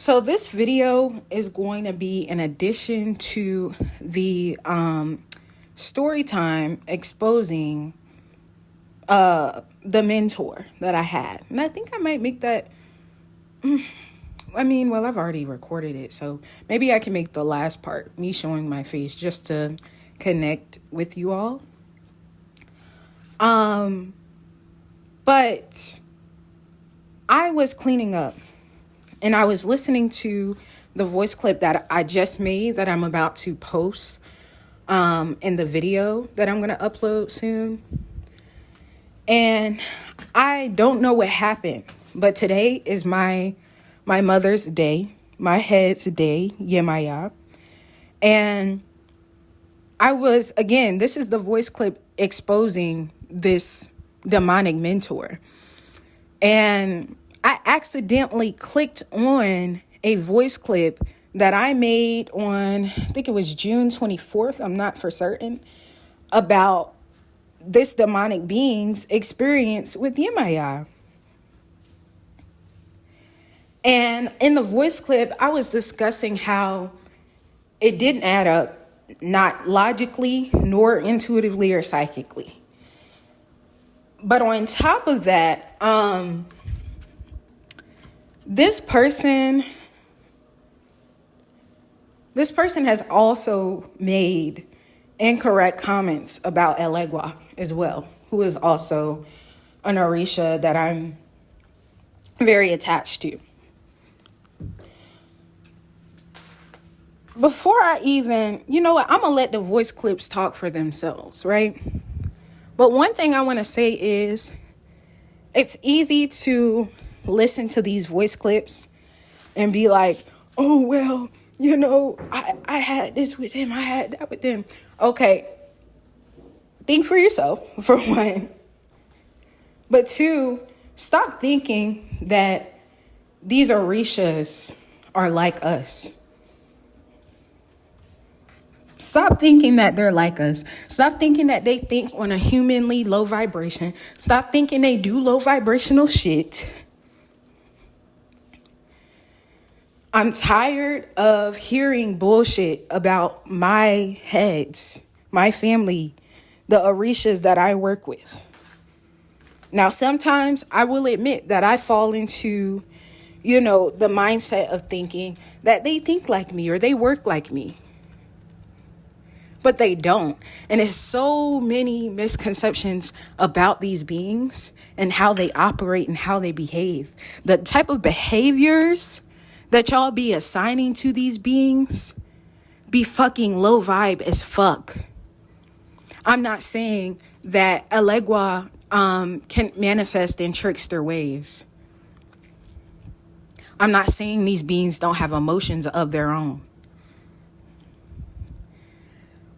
So this video is going to be in addition to the story time exposing the mentor that I had. And I think I might make that, I've already recorded it, so maybe I can make the last part, me showing my face, just to connect with you all. But I was cleaning up and I was listening to the voice clip that I just made that I'm about to post in the video that I'm going to upload soon. And I don't know what happened, but today is my mother's day, my head's day, Yemaya. And I was, again, this is the voice clip exposing this demonic mentor. And I accidentally clicked on a voice clip that I made on, I think it was June 24th, I'm not for certain, about this demonic being's experience with Yemaya. And in the voice clip, I was discussing how it didn't add up, not logically, nor intuitively or psychically. But on top of that, this person has also made incorrect comments about Eleggua as well, who is also an Orisha that I'm very attached to. Before I even, I'm going to let the voice clips talk for themselves, right? But one thing I want to say is it's easy to listen to these voice clips and be like, oh, well, I had this with him. I had that with him. Okay. Think for yourself, for one. But two, stop thinking that these Orishas are like us. Stop thinking that they're like us. Stop thinking that they think on a humanly low vibration. Stop thinking they do low vibrational shit. I'm tired of hearing bullshit about my heads, my family, the Orishas that I work with. Now, sometimes I will admit that I fall into, the mindset of thinking that they think like me or they work like me. But they don't. And there's so many misconceptions about these beings and how they operate and how they behave. The type of behaviors that y'all be assigning to these beings be fucking low vibe as fuck. I'm not saying that Eleggua can manifest in trickster ways. I'm not saying these beings don't have emotions of their own.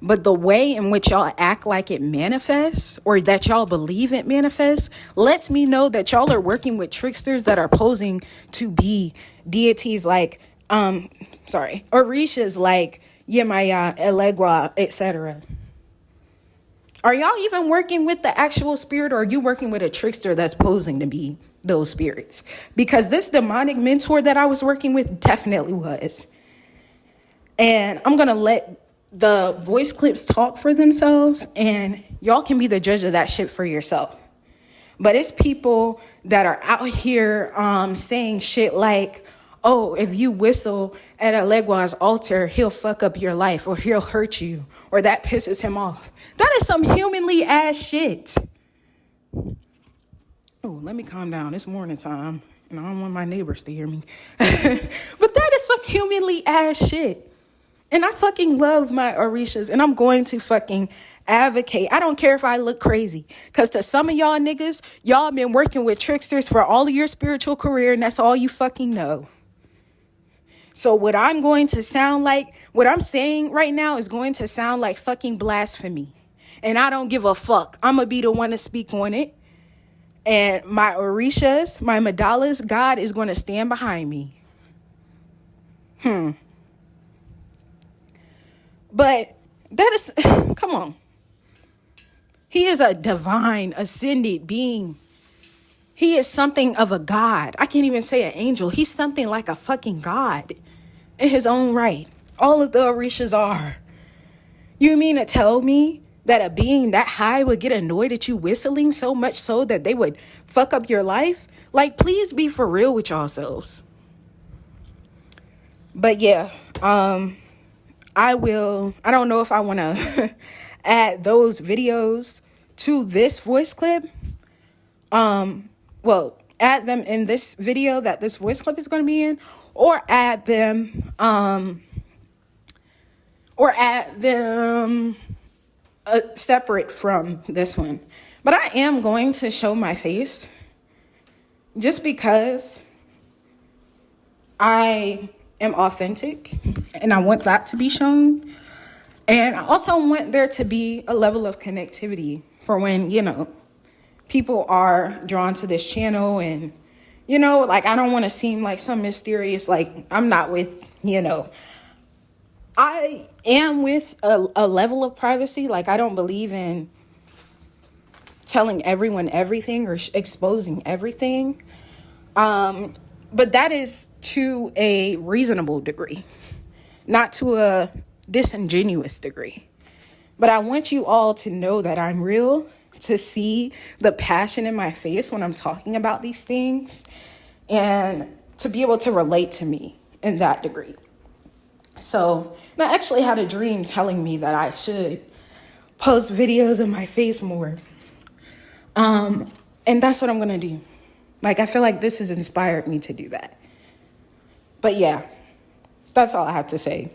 But the way in which y'all act like it manifests, or that y'all believe it manifests, lets me know that y'all are working with tricksters that are posing to be deities like, Orishas like Yemaya, Eleggua, etc. Are y'all even working with the actual spirit, or are you working with a trickster that's posing to be those spirits? Because this demonic mentor that I was working with definitely was. And I'm going to let the voice clips talk for themselves, and y'all can be the judge of that shit for yourself. But it's people that are out here saying shit like, oh, if you whistle at Eleggua's altar, he'll fuck up your life, or he'll hurt you, or that pisses him off. That is some humanly ass shit. Oh, let me calm down. It's morning time, and I don't want my neighbors to hear me. But that is some humanly ass shit. And I fucking love my Orishas, and I'm going to fucking advocate. I don't care if I look crazy, because to some of y'all niggas, y'all been working with tricksters for all of your spiritual career, and that's all you fucking know. So what I'm going to sound like, what I'm saying right now is going to sound like fucking blasphemy. And I don't give a fuck. I'm going to be the one to speak on it. And my Orishas, my Madalas, God is going to stand behind me. But that is, come on. He is a divine, ascended being. He is something of a god. I can't even say an angel. He's something like a fucking god in his own right. All of the Orishas are. You mean to tell me that a being that high would get annoyed at you whistling so much so that they would fuck up your life? Like, please be for real with yourselves. But yeah, I don't know if I want to add those videos to this voice clip. Well, add them in this video that this voice clip is going to be in, or add them, separate from this one. But I am going to show my face just because I am authentic and I want that to be shown. And I also want there to be a level of connectivity for when, people are drawn to this channel. And, like, I don't want to seem like some mysterious, like, I'm not with, I am with a level of privacy. Like, I don't believe in telling everyone everything or exposing everything. But that is to a reasonable degree, not to a disingenuous degree. But I want you all to know that I'm real, to see the passion in my face when I'm talking about these things, and to be able to relate to me in that degree. So I actually had a dream telling me that I should post videos of my face more. And that's what I'm going to do. Like, I feel like this has inspired me to do that. But yeah, that's all I have to say.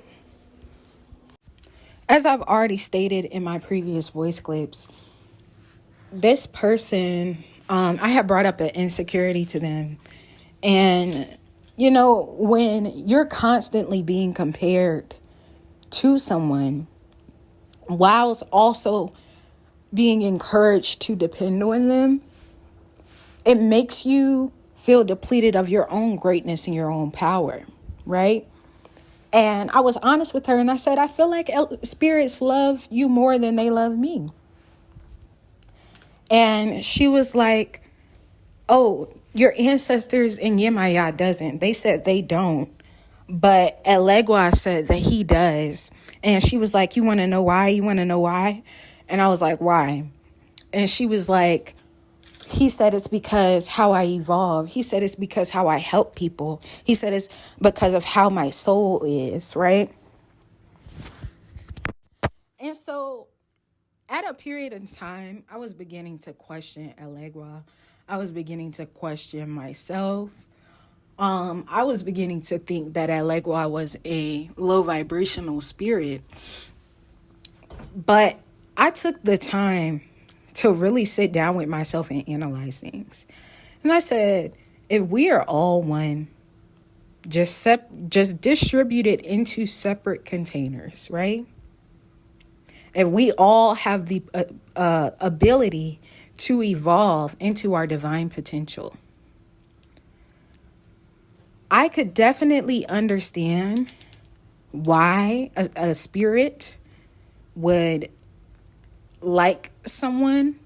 As I've already stated in my previous voice clips, this person, I had brought up an insecurity to them. And, when you're constantly being compared to someone, whilst also being encouraged to depend on them, it makes you feel depleted of your own greatness and your own power, right? And I was honest with her and I said, I feel like spirits love you more than they love me. And she was like, oh, your ancestors in Yemaya doesn't. They said they don't. But Eleggua said that he does. And she was like, you want to know why? You want to know why? And I was like, why? And she was like, he said it's because how I evolve. He said it's because how I help people. He said it's because of how my soul is, right? And so at a period in time, I was beginning to question Eleggua. I was beginning to question myself. I was beginning to think that Eleggua was a low vibrational spirit. But I took the time to really sit down with myself and analyze things. And I said, if we are all one, just distribute it into separate containers, right? If we all have the ability to evolve into our divine potential, I could definitely understand why a spirit would like someone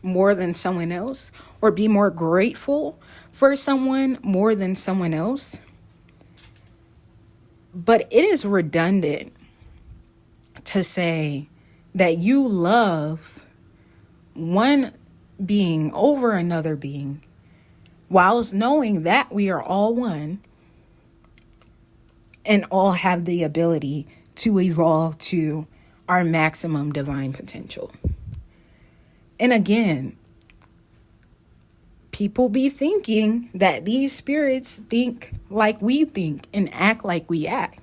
more than someone else, or be more grateful for someone more than someone else. But it is redundant to say that you love one being over another being, whilst knowing that we are all one and all have the ability to evolve to our maximum divine potential. And again, people be thinking that these spirits think like we think and act like we act.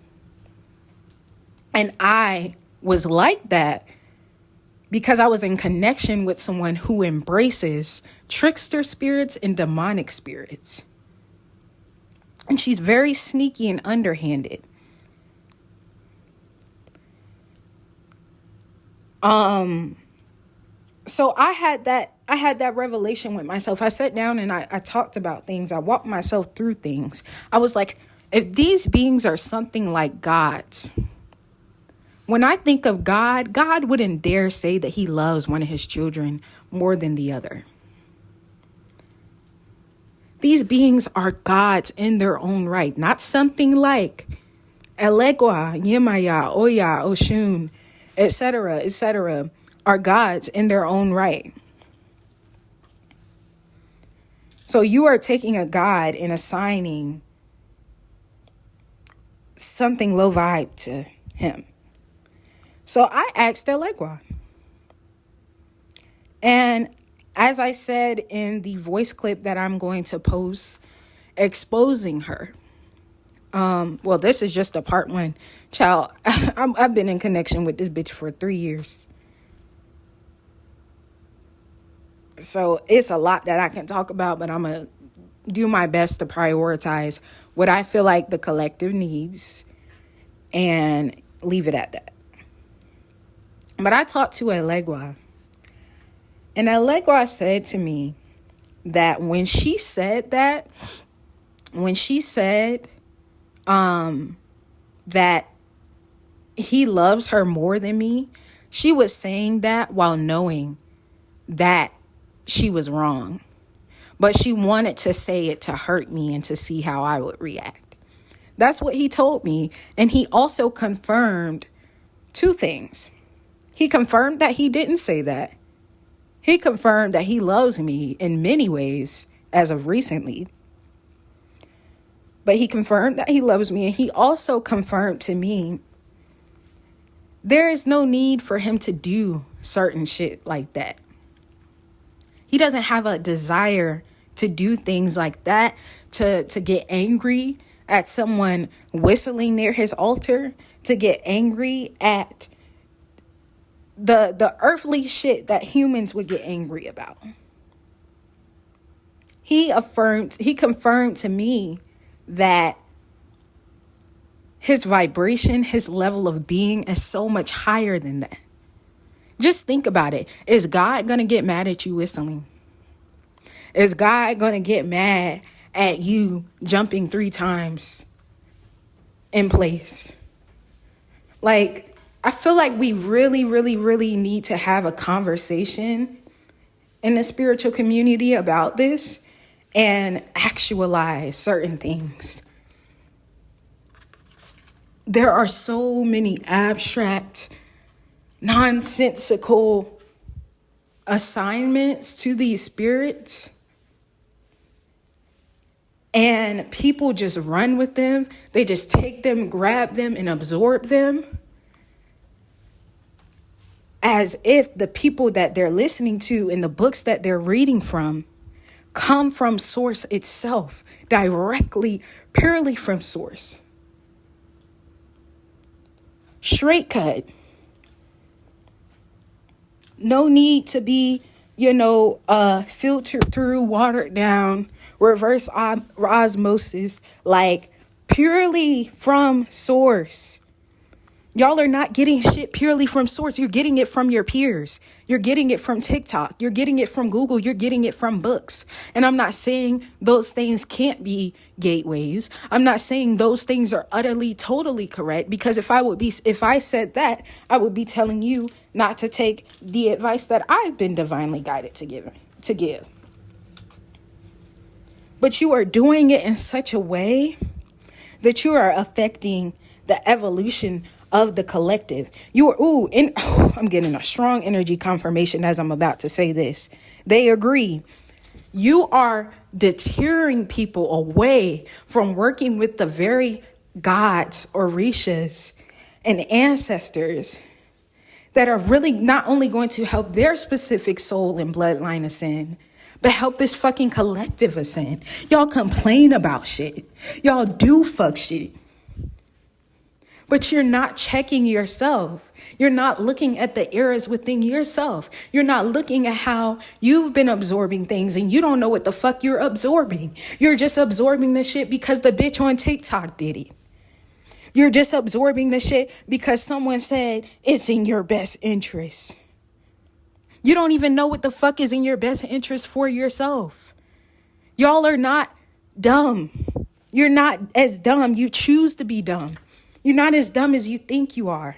And I was like that because I was in connection with someone who embraces trickster spirits and demonic spirits. And she's very sneaky and underhanded. So I had that revelation with myself. I sat down and I talked about things. I walked myself through things. I was like, if these beings are something like gods, when I think of God, God wouldn't dare say that he loves one of his children more than the other. These beings are gods in their own right, not something like Eleggua, Yemaya, Oya, Oshun, etc., are gods in their own right. So you are taking a god and assigning something low vibe to him. So I asked Eleggua. And as I said in the voice clip that I'm going to post exposing her, well, this is just a part one. Child, I've been in connection with this bitch for 3 years. So it's a lot that I can talk about, but I'm going to do my best to prioritize what I feel like the collective needs and leave it at that. But I talked to Eleggua, and Eleggua said to me that when she said that he loves her more than me, she was saying that while knowing that she was wrong. But she wanted to say it to hurt me and to see how I would react. That's what he told me. And he also confirmed 2 things. He confirmed that he didn't say that. He confirmed that he loves me in many ways as of recently. But he confirmed that he loves me. And he also confirmed to me there is no need for him to do certain shit like that. He doesn't have a desire to do things like that, to get angry at someone whistling near his altar, to get angry at the earthly shit that humans would get angry about. He confirmed to me that his vibration, his level of being is so much higher than that. Just think about it. Is God going to get mad at you whistling? Is God going to get mad at you jumping 3 times in place? Like, I feel like we really, really, really need to have a conversation in the spiritual community about this and actualize certain things. There are so many abstract, nonsensical assignments to these spirits, and people just run with them. They just take them, grab them, and absorb them as if the people that they're listening to and the books that they're reading from come from source itself, directly, purely from source. Straight cut. No need to be, filtered through, watered down, reverse osmosis, like purely from source. Y'all are not getting shit purely from source. You're getting it from your peers. You're getting it from TikTok. You're getting it from Google. You're getting it from books. And I'm not saying those things can't be gateways. I'm not saying those things are utterly, totally correct. Because if I said that, I would be telling you not to take the advice that I've been divinely guided to give. But you are doing it in such a way that you are affecting the evolution of the collective. I'm getting a strong energy confirmation as I'm about to say this. They agree. You are deterring people away from working with the very gods, Orishas, and ancestors that are really not only going to help their specific soul and bloodline ascend, but help this fucking collective ascend. Y'all complain about shit. Y'all do fuck shit. But you're not checking yourself. You're not looking at the errors within yourself. You're not looking at how you've been absorbing things and you don't know what the fuck you're absorbing. You're just absorbing the shit because the bitch on TikTok did it. You're just absorbing the shit because someone said it's in your best interest. You don't even know what the fuck is in your best interest for yourself. Y'all are not dumb. You're not as dumb. You choose to be dumb. You're not as dumb as you think you are.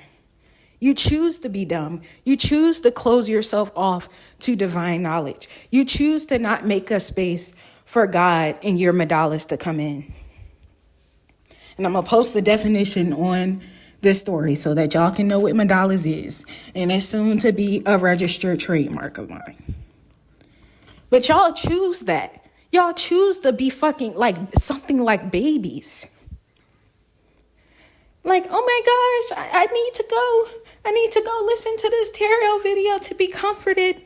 You choose to be dumb. You choose to close yourself off to divine knowledge. You choose to not make a space for God and your mandalas to come in. And I'm going to post the definition on this story so that y'all can know what mandalas is. And it's soon to be a registered trademark of mine. But y'all choose that. Y'all choose to be fucking like something like babies. Like, oh my gosh, I need to go. I need to go listen to this tarot video to be comforted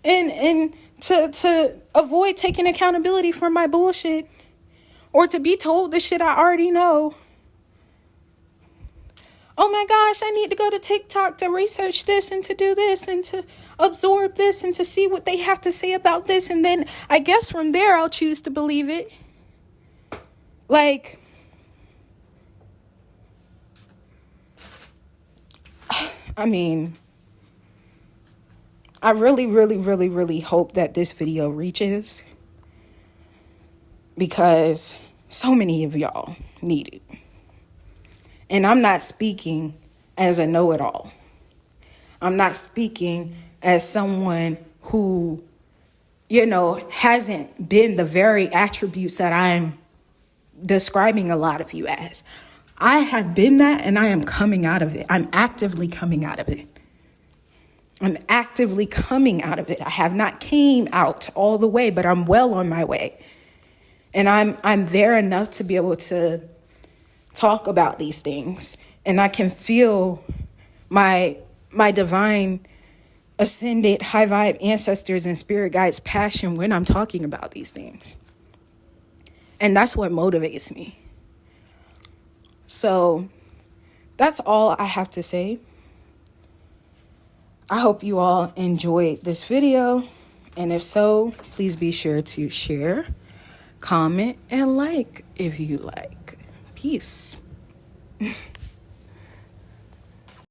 and to avoid taking accountability for my bullshit. Or to be told the shit I already know. Oh my gosh, I need to go to TikTok to research this and to do this and to absorb this and to see what they have to say about this. And then I guess from there I'll choose to believe it. Like, I mean, I really, really, really, really hope that this video reaches, because so many of y'all need it. And I'm not speaking as a know-it-all. I'm not speaking as someone who, hasn't been the very attributes that I'm describing a lot of you as. I have been that, and I am coming out of it. I'm actively coming out of it. I'm actively coming out of it. I have not came out all the way, but I'm well on my way. And I'm there enough to be able to talk about these things. And I can feel my divine ascended high vibe ancestors and spirit guides' passion when I'm talking about these things. And that's what motivates me. So that's all I have to say. I hope you all enjoyed this video. And if so, please be sure to share, comment, and like if you like. Peace.